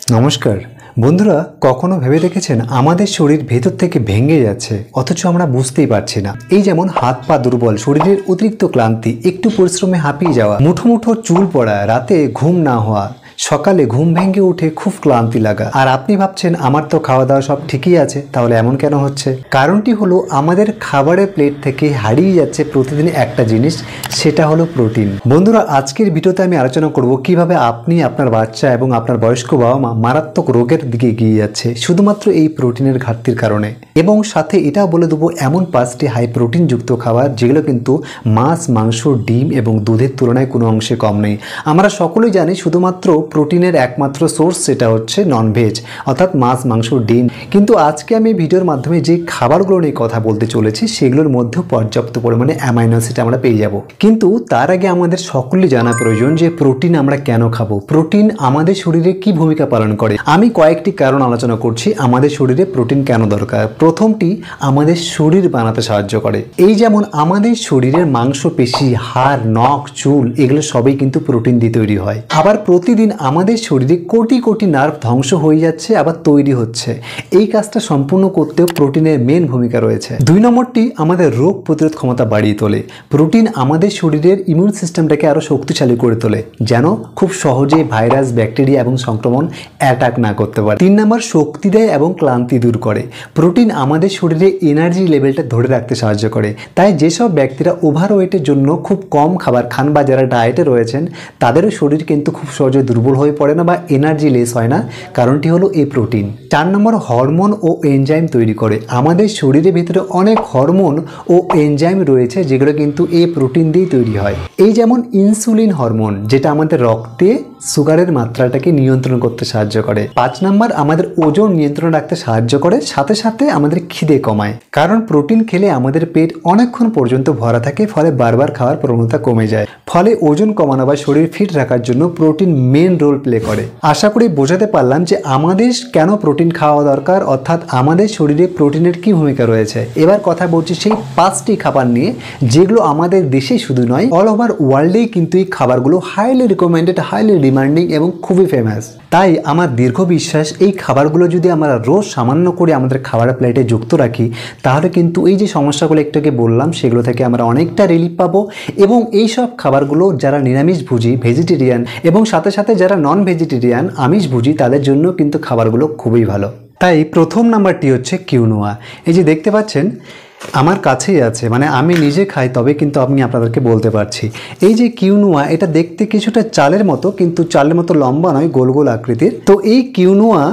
নমস্কার বন্ধুরা, কখনো ভেবে দেখেছেন আমাদের শরীর ভেতর থেকে ভেঙে যাচ্ছে অথচ আমরা বুঝতেই পারছি না। এই যেমন হাত পা দুর্বল, শরীরের অতিরিক্ত ক্লান্তি, একটু পরিশ্রমে হাঁপিয়ে যাওয়া, মুঠো মুঠো চুল পড়া, রাতে ঘুম না হওয়া, সকালে ঘুম ভেঙে উঠে খুব ক্লান্তি লাগা। আর আপনি ভাবছেন আমার তো খাওয়া দাওয়া সব ঠিকই আছে, তাহলে এমন কেন হচ্ছে? কারণটি হলো আমাদের খাবারের প্লেট থেকে হারিয়ে যাচ্ছে প্রতিদিন একটা জিনিস, সেটা হলো প্রোটিন। বন্ধুরা, আজকের ভিডিওতে আমি আলোচনা করব কিভাবে আপনি, আপনার বাচ্চা এবং আপনার বয়স্ক বাবা মা মারাত্মক রোগের দিকে এগিয়ে যাচ্ছে শুধুমাত্র এই প্রোটিনের ঘাটতির কারণে। এবং সাথে এটাও বলে দেবো এমন 5টি হাই প্রোটিন যুক্ত খাবার যেগুলো কিন্তু মাছ, মাংস, ডিম এবং দুধের তুলনায় কোনো অংশে কম নেই। আমরা সকলেই জানি শুধুমাত্র প্রোটিনের একমাত্র সোর্স সেটা হচ্ছে ননভেজ, অর্থাৎ মাছ, মাংস, ডিম। কিন্তু আজকে আমি ভিডিওর মাধ্যমে যে খাবারগুলো নিয়ে কথা বলতে চলেছি সেগুলোর মধ্যেও পর্যাপ্ত পরিমাণে অ্যামাইনো অ্যাসিড আমরা পেয়ে যাব। কিন্তু তার আগে আমাদের সকলেই জানা প্রয়োজন যে প্রোটিন আমরা কেন খাবো, প্রোটিন আমাদের শরীরে কি ভূমিকা পালন করে। আমি কয়েকটি কারণ আলোচনা করছি আমাদের শরীরে প্রোটিন কেন দরকার। প্রথমটি, আমাদের শরীর বানাতে সাহায্য করে। এই যেমন আমাদের শরীরের মাংসপেশি, হাড়, নখ, চুল এগুলো সবই কিন্তু প্রোটিন দিয়ে তৈরি হয়। আবার প্রতিদিন আমাদের শরীরে কোটি কোটি নার্ভ ধ্বংস হয়ে যাচ্ছে, আবার তৈরি হচ্ছে। এই কাজটা সম্পূর্ণ করতেও প্রোটিনের মেন ভূমিকা রয়েছে। 2 নম্বরটি, আমাদের রোগ প্রতিরোধ ক্ষমতা বাড়িয়ে তোলে। প্রোটিন আমাদের শরীরের ইমিউন সিস্টেমটাকে আরো শক্তিশালী করে তোলে, যেন খুব সহজে ভাইরাস, ব্যাকটেরিয়া এবং সংক্রমণ অ্যাটাক না করতে পারে। 3 নম্বর, শক্তি দেয় এবং ক্লান্তি দূর করে। প্রোটিন আমাদের শরীরে এনার্জি লেভেলটা ধরে রাখতে সাহায্য করে। তাই যেসব ব্যক্তিরা ওভারওয়েটের জন্য খুব কম খাবার খান বা যারা ডায়েটে রয়েছেন তাদেরও শরীর কিন্তু খুব সহজে দুর্বল হয়ে পড়ে না বা এনার্জি লেস হয় না। কারণটি হলো এই প্রোটিন। 4 নম্বর, হরমোন ও এনজাইম তৈরি করে। আমাদের শরীরের ভিতরে অনেক হরমোন ও এনজাইম রয়েছে যেগুলো কিন্তু এই প্রোটিন দিয়েই তৈরি হয়। এই যেমন ইনসুলিন হরমোন, যেটা আমাদের রক্তে সুগারের মাত্রাটাকে নিয়ন্ত্রণ করতে সাহায্য করে। 5 নম্বর, আমাদের ওজন নিয়ন্ত্রণ রাখতে সাহায্য করে, সাথে সাথে আমাদের খিদে কমায়। কারণ প্রোটিন খেলে আমাদের পেট অনেকক্ষণ পর্যন্ত ভরা থাকে, ফলে বারবার খাওয়ার প্রবণতা কমে যায়। ফলে ওজন কমানো বা শরীর ফিট রাখার জন্য প্রোটিন মেন রোল প্লে করে। আশা করি বোঝাতে পারলাম যে আমাদের কেন প্রোটিন খাওয়া দরকার, অর্থাৎ আমাদের শরীরে প্রোটিনের কি ভূমিকা রয়েছে। এবার কথা বলছি সেই 5টি খাবার নিয়ে যেগুলো আমাদের দেশেই শুধু নয়, অল ওভার ওয়ার্ল্ডেই কিন্তু এই খাবারগুলো হাইলি রিকমেন্ডেড, হাইলি ডিমান্ডিং এবং খুবই ফেমাস। তাই আমার দীর্ঘ বিশ্বাস এই খাবারগুলো যদি আমরা রোজ সামান্য করে আমাদের খাবারের প্লেটে যুক্ত রাখি তাহলে কিন্তু এই যে সমস্যাগুলো একটু আগে বললাম সেগুলো থেকে আমরা অনেকটা রিলিফ পাবো। এবং এই সব খাবারগুলো যারা নিরামিষভোজী, ভেজিটেরিয়ান এবং সাথে সাথে যারা নন ভেজিটেরিয়ান, আমিষভোজী, তাদের জন্য কিন্তু খাবারগুলো খুবই ভালো। তাই প্রথম নাম্বারটি হচ্ছে কিউনোয়া। এই যে দেখতে পাচ্ছেন আমার কাছেই আছে, মানে আমি নিজে খাই, তবে কিন্তু আমি আপনাদেরকে বলতে পারছি। এই যে কিউনোয়া, এটা দেখতে কিছুটা চালের মতো, কিন্তু চালের মতো লম্বা নয়, গোল গোল আকৃতির। তো এই কিউনোয়া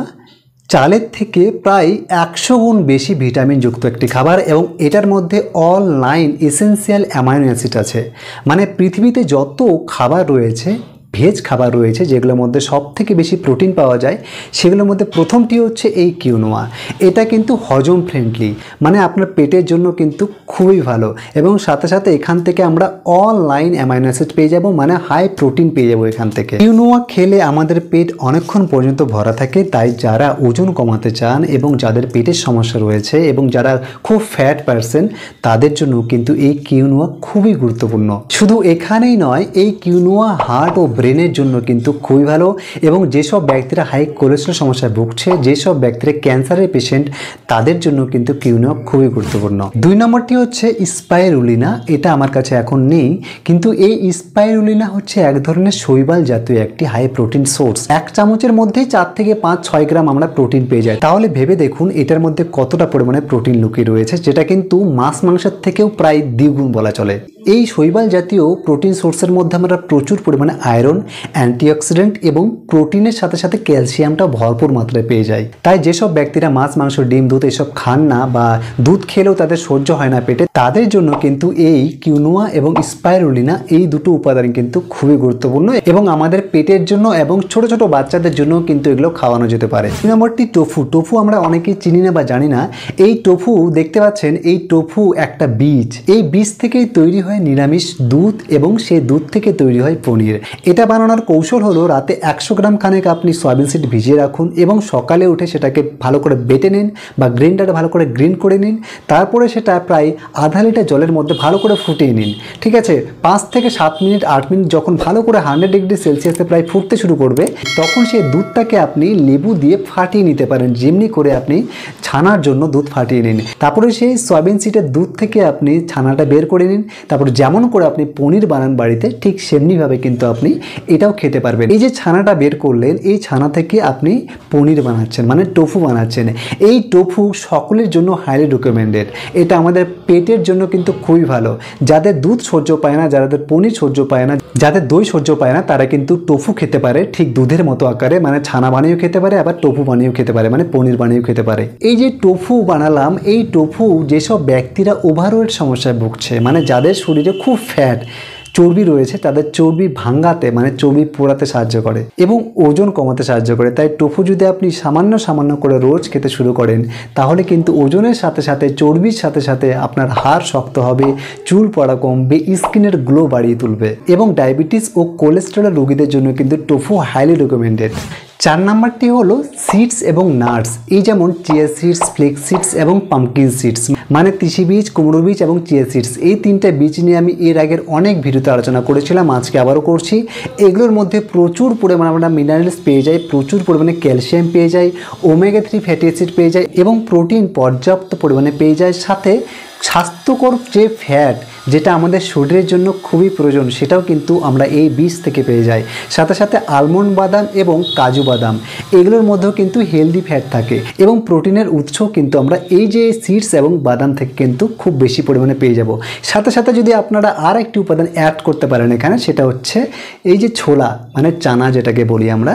চালের থেকে প্রায় 100 গুণ বেশি ভিটামিন যুক্ত একটি খাবার এবং এটার মধ্যে অল 9 এসেনশিয়াল অ্যামাইনো অ্যাসিড আছে। মানে পৃথিবীতে যত খাবার রয়েছে, ভেজ খাবার রয়েছে যেগুলোর মধ্যে সব থেকে বেশি প্রোটিন পাওয়া যায়, সেগুলোর মধ্যে প্রথমটি হচ্ছে এই কিউনোয়া। এটা কিন্তু হজম ফ্রেন্ডলি, মানে আপনার পেটের জন্য কিন্তু খুবই ভালো। এবং সাথে সাথে এখান থেকে আমরা অল 9 অ্যামাইনো অ্যাসিড পেয়ে যাব, মানে হাই প্রোটিন পেয়ে যাবো এখান থেকে। কিউনোয়া খেলে আমাদের পেট অনেকক্ষণ পর্যন্ত ভরা থাকে। তাই যারা ওজন কমাতে চান এবং যাদের পেটের সমস্যা রয়েছে এবং যারা খুব ফ্যাট পারসন, তাদের জন্য কিন্তু এই কিউনোয়া খুবই গুরুত্বপূর্ণ। শুধু এখানেই নয়, এই কিউনোয়া হার্ট ও ব্রেনের জন্য কিন্তু খুবই ভালো। এবং যেসব ব্যক্তিরা হাই কোলেস্ট্রল সমস্যায় ভুগছে, যেসব ব্যক্তিরা ক্যান্সারের পেশেন্ট, তাদের জন্য কিন্তু কিউনোয়া খুবই গুরুত্বপূর্ণ। 2 নম্বরটি হচ্ছে স্পাইরুলিনা। এটা আমার কাছে এখন নেই, কিন্তু এই স্পাইরুলিনা হচ্ছে এক ধরনের শৈবাল জাতীয় একটি হাই প্রোটিন সোর্স। 1 চামচের মধ্যেই 4 থেকে 5-6 গ্রাম আমরা প্রোটিন পেয়ে যাই। তাহলে ভেবে দেখুন এটার মধ্যে কতটা পরিমাণে প্রোটিন লুকিয়ে রয়েছে, যেটা কিন্তু মাছ মাংসের থেকেও প্রায় দ্বিগুণ বলা চলে। এই শৈবাল জাতীয় প্রোটিন সোর্সের মধ্যে আমরা প্রচুর পরিমাণে আয়রন, অ্যান্টিঅক্সিডেন্ট এবং প্রোটিনের সাথে সাথে ক্যালসিয়ামটা ভরপুর মাত্রায় পেয়ে যায়। তাই যেসব ব্যক্তিরা মাছ, মাংস, ডিম, দুধ এসব খান না বা দুধ খেলেও তাদের সহ্য হয় না পেটে, তাদের জন্য কিন্তু এই কিউনোয়া এবং স্পাইরুলিনা, এই দুটো উপাদান কিন্তু খুবই গুরুত্বপূর্ণ এবং আমাদের পেটের জন্য এবং ছোট ছোট বাচ্চাদের জন্য কিন্তু এগুলো খাওয়ানো যেতে পারে। 2 নম্বরটি টোফু। টোফু আমরা অনেকেই চিনি না বা জানি না। এই টোফু দেখতে পাচ্ছেন, এই টোফু একটা বীজ। এই বীজ থেকেই তৈরি হয়ে হয় নিরামিষ দুধ এবং সেই দুধ থেকে তৈরি হয় পনির। এটা বানানোর কৌশল হলো রাতে 100 গ্রাম খানেক আপনি সয়াবিন সিড ভিজিয়ে রাখুন এবং সকালে উঠে সেটাকে ভালো করে বেটে নিন বা গ্রাইন্ডারে ভালো করে গ্রিন করে নিন। তারপরে সেটা প্রায় আধা লিটার জলের মধ্যে ভালো করে ফুটিয়ে নিন। ঠিক আছে, 5 থেকে 7 মিনিট 8 মিনিট যখন ভালো করে 100 ডিগ্রি সেলসিয়াসে প্রায় ফুটতে শুরু করবে, তখন সেই দুধটাকে আপনি লেবু দিয়ে ফাটিয়ে নিতে পারেন, যেমনি করে আপনি ছানার জন্য দুধ ফাটিয়ে নিন। তারপরে সেই সয়াবিন সিডের দুধ থেকে আপনি ছানাটা বের করে নিন। তারপর যেমন করে আপনি পনির বানান বাড়িতে, ঠিক সেমনিভাবে কিন্তু আপনি এটাও খেতে পারবেন। এই যে ছানাটা বের করলেন, এই ছানা থেকে আপনি পনির বানাচ্ছেন, মানে টোফু বানাচ্ছেন। এই টোফু সকলের জন্য হাইলি রিকমেন্ডেড। এটা আমাদের পেটের জন্য কিন্তু খুবই ভালো। যাদের দুধ সহ্য পায় না, যাদের পনির সহ্য পায় না, যাদের দই সহ্য পায় না, তারা কিন্তু টোফু খেতে পারে ঠিক দুধের মতো আকারে, মানে ছানা বানিয়েও খেতে পারে, আবার টোফু বানিয়েও খেতে পারে, মানে পনির বানিয়েও খেতে পারে। এই যে টোফু বানালাম, এই টোফু যেসব ব্যক্তিরা ওভারওয়েট সমস্যায় ভুগছে, মানে যাদের শরীরে খুব ফ্যাট চর্বি রয়েছে, তাদের চর্বি ভাঙাতে, মানে চর্বি পোড়াতে সাহায্য করে এবং ওজন কমাতে সাহায্য করে। তাই টোফু যদি আপনি সামান্য সামান্য করে রোজ খেতে শুরু করেন, তাহলে কিন্তু ওজনের সাথে সাথে চর্বির সাথে সাথে আপনার হাড় শক্ত হবে, চুল পড়া কমবে, স্কিনের গ্লো বাড়িয়ে তুলবে এবং ডায়াবেটিস ও কোলেস্টেরল রোগীদের জন্য কিন্তু টোফু হাইলি রিকমেন্ডেড। 4 নাম্বারটি হলো সিডস এবং নাটস। এই যেমন চিয়া সিডস, ফ্লেক্স সিডস এবং পাম্পকিন সিডস, মানে তিসি বীজ, কুমড়ো বীজ এবং চিয়া সিডস। এই 3টে বীজ নিয়ে আমি এর আগের অনেক ভিডিওতে আলোচনা করেছিলাম, আজকে আবারও করছি। এগুলোর মধ্যে প্রচুর পরিমাণে আমরা মিনারেলস পেয়ে যাই, প্রচুর পরিমাণে ক্যালসিয়াম পেয়ে যাই, ওমেগা 3 ফ্যাটি অ্যাসিড পেয়ে যাই এবং প্রোটিন পর্যাপ্ত পরিমাণে পেয়ে যায়। সাথে স্বাস্থ্যকর যে ফ্যাট, যেটা আমাদের শরীরের জন্য খুবই প্রয়োজন, সেটাও কিন্তু আমরা এই বীজ থেকে পেয়ে যাই। সাথে সাথে আলমন্ড বাদাম এবং কাজু বাদাম, এগুলোর মধ্যেও কিন্তু হেলদি ফ্যাট থাকে এবং প্রোটিনের উৎসও কিন্তু আমরা এই যে সিডস এবং বাদাম থেকে কিন্তু খুব বেশি পরিমাণে পেয়ে যাব। সাথে সাথে যদি আপনারা আর একটি উপাদান অ্যাড করতে পারেন এখানে, সেটা হচ্ছে এই যে ছোলা, মানে চানা যেটাকে বলি আমরা।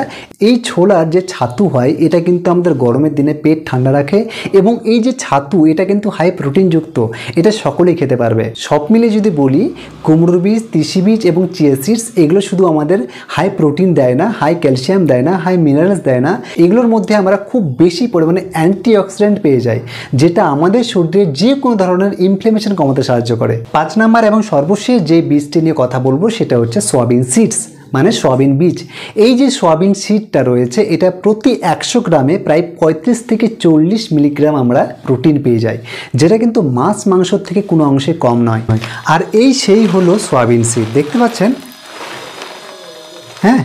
এই ছোলার যে ছাতু হয়, এটা কিন্তু আমাদের গরমের দিনে পেট ঠান্ডা রাখে এবং এই যে ছাতু, এটা কিন্তু হাই প্রোটিনযুক্ত, এটা সকলেই খেতে পারবে। সব মিলে যদি বলি, কুমড়োর বীজ, তিসি বীজ এবং চিয়া সিডস, এগুলো শুধু আমাদের হাই প্রোটিন দেয় না, হাই ক্যালসিয়াম দেয় না, হাই মিনারেলস দেয় না, এগুলোর মধ্যে আমরা খুব বেশি পরিমাণে অ্যান্টিঅক্সিডেন্ট পেয়ে যাই, যেটা আমাদের শরীরে যে কোনো ধরনের ইনফ্লেমেশন কমাতে সাহায্য করে। 5 নাম্বার এবং সর্বশেষ যে বীজটি নিয়ে কথা বলবো, সেটা হচ্ছে সয়াবিন সিডস, মানে সয়াবিন বীজ। এই যে সয়াবিন সিডটা রয়েছে, এটা প্রতি 100 গ্রামে প্রায় 35 থেকে 40 মিলিগ্রাম আমরা প্রোটিন পেয়ে যাই, যেটা কিন্তু মাছ মাংসর থেকে কোনো অংশে কম নয়। আর এই সেই হলো সয়াবিন সিড, দেখতে পাচ্ছেন? হ্যাঁ,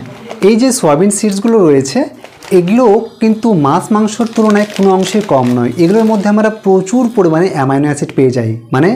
এই যে সয়াবিন সিডসগুলো রয়েছে, এগুলো কিন্তু মাছ মাংসর তুলনায় কোনো অংশে কম নয়। এগুলোর মধ্যে আমরা প্রচুর পরিমাণে অ্যামাইনো অ্যাসিড পেয়ে যাই, মানে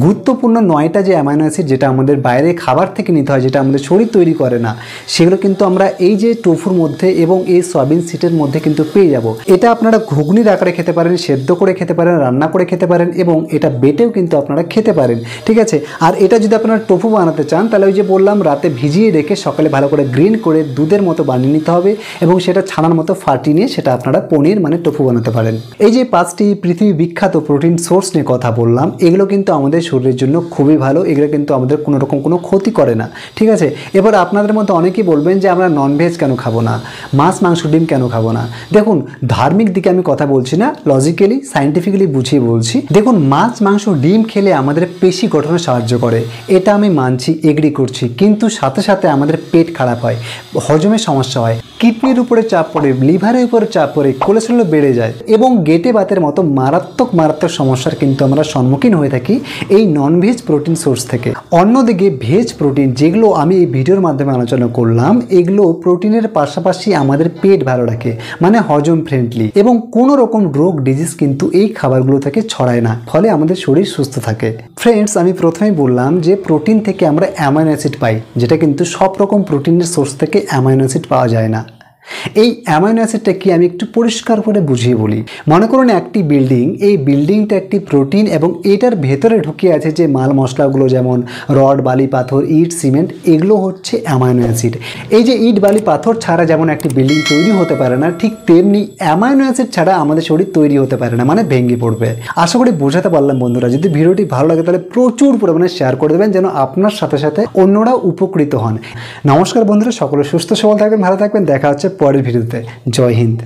গুরুত্বপূর্ণ 9টা যে অ্যামাইনো অ্যাসিড, যেটা আমাদের বাইরে খাবার থেকে নিতে হয়, যেটা আমাদের শরীর তৈরি করে না, সেগুলো কিন্তু আমরা এই যে টোফুর মধ্যে এবং এই সয়াবিন সিডের মধ্যে কিন্তু পেয়ে যাব। এটা আপনারা ঘুগনির আকারে খেতে পারেন, সেদ্ধ করে খেতে পারেন, রান্না করে খেতে পারেন এবং এটা বেটেও কিন্তু আপনারা খেতে পারেন। ঠিক আছে, আর এটা যদি আপনারা টোফু বানাতে চান, তাহলে ওই যে বললাম, রাতে ভিজিয়ে রেখে সকালে ভালো করে গ্রিন করে দুধের মতো বানিয়ে নিতে হবে এবং সেটা ছানার মতো ফাটিয়ে নিয়ে সেটা আপনারা পনির, মানে টোফু বানাতে পারেন। এই যে 5টি পৃথিবী বিখ্যাত প্রোটিন সোর্স নিয়ে কথা বললাম, এগুলো কিন্তু আমাদের শরীরের জন্য খুবই ভালো। এগুলো কিন্তু আমাদের কোনো রকম কোনো ক্ষতি করে না। ঠিক আছে, এবার আপনাদের মধ্যে অনেকেই বলবেন যে আমরা ননভেজ কেন খাবো না, মাছ মাংস ডিম কেন খাবো না। দেখুন, ধার্মিক দিকে আমি কথা বলছি না, লজিক্যালি সায়েন্টিফিক্যালি বুঝিয়ে বলছি। দেখুন, মাছ মাংস ডিম খেলে আমাদের পেশি গঠনে সাহায্য করে, এটা আমি মানছি, এগ্রি করছি, কিন্তু সাথে সাথে আমাদের পেট খারাপ হয়, হজমের সমস্যা হয়, কিডনির উপরে চাপ পড়ে, লিভারের উপরে চাপ পড়ে, কোলেস্টেরল বেড়ে যায় এবং গেটে বাতের মতো মারাত্মক মারাত্মক সমস্যার কিন্তু আমরা সম্মুখীন হয়ে থাকি এই ননভেজ প্রোটিন সোর্স থেকে। অন্যদিকে ভেজ প্রোটিন, যেগুলো আমি এই ভিডিওর মাধ্যমে আলোচনা করলাম, এগুলো প্রোটিনের পাশাপাশি আমাদের পেট ভালো রাখে, মানে হজম ফ্রেন্ডলি, এবং কোনো রকম রোগ ডিজিজ কিন্তু এই খাবারগুলো থেকে ছড়ায় না, ফলে আমাদের শরীর সুস্থ থাকে। ফ্রেন্ডস, আমি প্রথমেই বললাম যে প্রোটিন থেকে আমরা অ্যামাইনো অ্যাসিড পাই, যেটা কিন্তু সব রকম প্রোটিনের সোর্স থেকে অ্যামাইনো অ্যাসিড পাওয়া যায় না। এই অ্যামাইনো অ্যাসিডটা কি আমি একটু পরিষ্কার করে বুঝিয়ে বলি। মনে করুন একটি বিল্ডিং, এই বিল্ডিংটা একটি প্রোটিন এবং এটার ভেতরে ঢুকে আছে যে মাল মশলাগুলো, যেমন রড, বালি, পাথর, ইট, সিমেন্ট, এগুলো হচ্ছে অ্যামাইনো অ্যাসিড। এই যে ইট, বালি, পাথর ছাড়া যেমন একটি বিল্ডিং তৈরি হতে পারে না, ঠিক তেমনি অ্যামাইনো অ্যাসিড ছাড়া আমাদের শরীর তৈরি হতে পারে না, মানে ভেঙে পড়বে। আশা করি বোঝাতে পারলাম বন্ধুরা। যদি ভিডিওটি ভালো লাগে তাহলে প্রচুর পরিমাণে শেয়ার করে দেবেন, যেন আপনার সাথে সাথে অন্যরাও উপকৃত হন। নমস্কার বন্ধুরা, সকলে সুস্থ সবল থাকবেন, ভালো থাকবেন, দেখা হচ্ছে পরের ভিডিওতে। জয় হিন্দ।